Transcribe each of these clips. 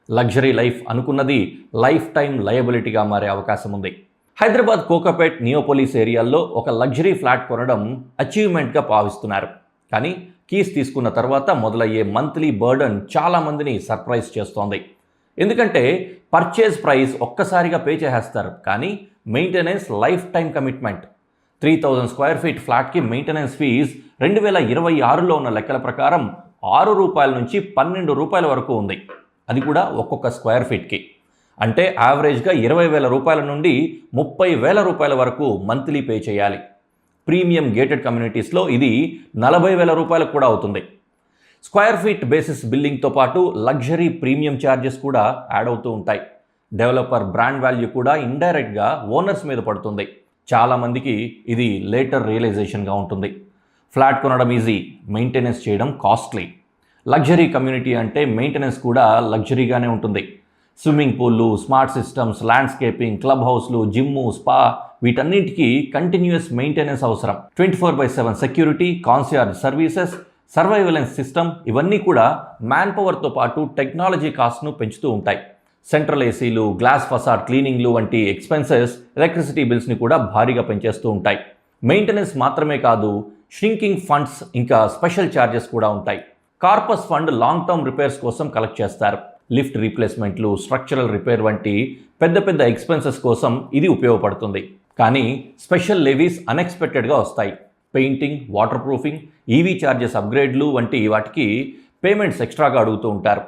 Luxury life అనుకున్నది life time లయబిలిటీగా మారే అవకాశం ఉంది. హైదరాబాద్ కోకాపేట్ నియోపోలిస్ ఏరియాల్లో ఒక లగ్జరీ ఫ్లాట్ కొనడం అచీవ్మెంట్గా భావిస్తున్నారు. కానీ కీస్ తీసుకున్న తర్వాత మొదలయ్యే మంత్లీ బర్డన్ చాలామందిని సర్ప్రైజ్ చేస్తోంది. ఎందుకంటే పర్చేజ్ ప్రైస్ ఒక్కసారిగా పే చేసేస్తారు, కానీ maintenance life time commitment. 3000 square feet ఫ్లాట్కి మెయింటెనెన్స్ ఫీజ్ 2026లో ఉన్న లెక్కల ప్రకారం ₹6 నుంచి ₹12 వరకు ఉంది. అది కూడా ఒక్కొక్క స్క్వేర్ ఫీట్కి. అంటే యావరేజ్గా ₹20,000 నుండి ₹30,000 వరకు మంత్లీ పే చేయాలి. ప్రీమియం గేటెడ్ కమ్యూనిటీస్లో ఇది ₹40,000 కూడా అవుతుంది. స్క్వేర్ ఫీట్ బేసిస్ బిల్లింగ్తో పాటు లగ్జరీ ప్రీమియం ఛార్జెస్ కూడా యాడ్ అవుతూ ఉంటాయి. డెవలపర్ బ్రాండ్ వాల్యూ కూడా ఇండైరెక్ట్గా ఓనర్స్ మీద పడుతుంది. చాలామందికి ఇది లేటర్ రియలైజేషన్గా ఉంటుంది. ఫ్లాట్ కొనడం ఈజీ, మెయింటెనెన్స్ చేయడం కాస్ట్లీ. లగ్జరీ కమ్యూనిటీ అంటే మెయింటెనెన్స్ కూడా లగ్జరీగానే ఉంటుంది. స్విమ్మింగ్ పూల్లు, స్మార్ట్ సిస్టమ్స్, ల్యాండ్స్కేపింగ్, క్లబ్ హౌస్లు, జిమ్ము, స్పా వీటన్నిటికీ కంటిన్యూస్ మెయింటెనెన్స్ అవసరం. 24/7 security, concierge services, surveillance system ఇవన్నీ కూడా మ్యాన్ పవర్తో పాటు టెక్నాలజీ కాస్ట్ను పెంచుతూ ఉంటాయి. సెంట్రల్ ఏసీలు, గ్లాస్ ఫసాడ్ క్లీనింగ్లు వంటి ఎక్స్పెన్సెస్ ఎలక్ట్రిసిటీ బిల్స్ని కూడా భారీగా పెంచేస్తూ ఉంటాయి. మెయింటెనెన్స్ మాత్రమే కాదు, షింకింగ్ ఫండ్స్ ఇంకా స్పెషల్ ఛార్జెస్ కూడా ఉంటాయి. Corpus fund long term repairs కోసం కలెక్ట్ చేస్తారు. లిఫ్ట్ రీప్లేస్మెంట్లు, స్ట్రక్చరల్ రిపేర్ వంటి పెద్ద పెద్ద ఎక్స్పెన్సెస్ కోసం ఇది ఉపయోగపడుతుంది. కానీ స్పెషల్ లెవీస్ అన్ఎక్స్పెక్టెడ్గా వస్తాయి. Painting, waterproofing, EV charges అప్గ్రేడ్లు వంటి వాటికి పేమెంట్స్ ఎక్స్ట్రాగా అడుగుతూ ఉంటారు.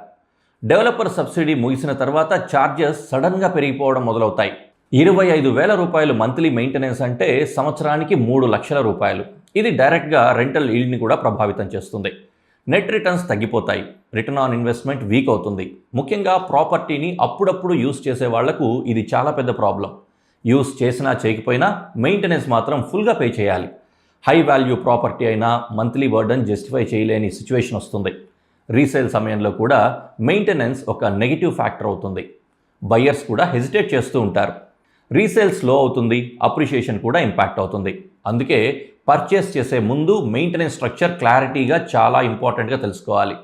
డెవలపర్ సబ్సిడీ ముగిసిన తర్వాత ఛార్జెస్ సడన్గా పెరిగిపోవడం మొదలవుతాయి. ₹25,000 మంత్లీ మెయింటెనెన్స్ అంటే సంవత్సరానికి ₹3,00,000. ఇది డైరెక్ట్గా రెంటల్ ఈల్డ్ని కూడా ప్రభావితం చేస్తుంది. నెట్ రిటర్న్స్ తగ్గిపోతాయి. రిటర్న్ ఆన్ ఇన్వెస్ట్మెంట్ వీక్ అవుతుంది. ముఖ్యంగా ప్రాపర్టీని అప్పుడప్పుడు యూస్ చేసే వాళ్లకు ఇది చాలా పెద్ద ప్రాబ్లం. యూస్ చేసినా చేయకపోయినా మెయింటెనెన్స్ మాత్రం ఫుల్గా పే చేయాలి. హై వాల్యూ ప్రాపర్టీ అయినా మంత్లీ బర్డన్ జస్టిఫై చేయలేని సిచ్యువేషన్ వస్తుంది. రీసేల్ సమయంలో కూడా మెయింటెనెన్స్ ఒక నెగిటివ్ ఫ్యాక్టర్ అవుతుంది. బయ్యర్స్ కూడా హెజిటేట్ చేస్తూ ఉంటారు. రీసేల్ స్లో అవుతుంది, అప్రిషియేషన్ కూడా ఇంపాక్ట్ అవుతుంది. అందుకే పర్చేస్ చేసే ముందు మెయింటెనెన్స్ స్ట్రక్చర్ క్లారిటీగా చాలా ఇంపార్టెంట్గా తెలుసుకోవాలి.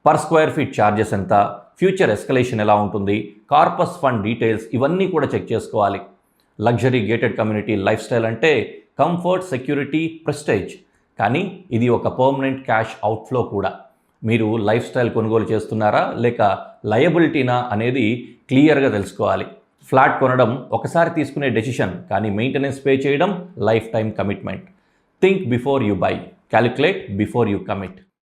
పర్ స్క్వేర్ ఫీట్ ఛార్జెస్ ఎంత, ఫ్యూచర్ ఎస్కలేషన్ ఎలా ఉంటుంది, కార్పస్ ఫండ్ డీటెయిల్స్ ఇవన్నీ కూడా చెక్ చేసుకోవాలి. Luxury gated community life style అంటే కంఫర్ట్, సెక్యూరిటీ, ప్రెస్టేజ్. కానీ ఇది ఒక పర్మనెంట్ క్యాష్ అవుట్ఫ్లో కూడా. మీరు లైఫ్ స్టైల్ కొనుగోలు చేస్తున్నారా లేక లయబిలిటీనా అనేది క్లియర్గా తెలుసుకోవాలి. ఫ్లాట్ కొనడం ఒకసారి తీసుకునే డెసిషన్, కానీ మెయింటెనెన్స్ పే చేయడం life time commitment. Think before you by, calculate before you commit.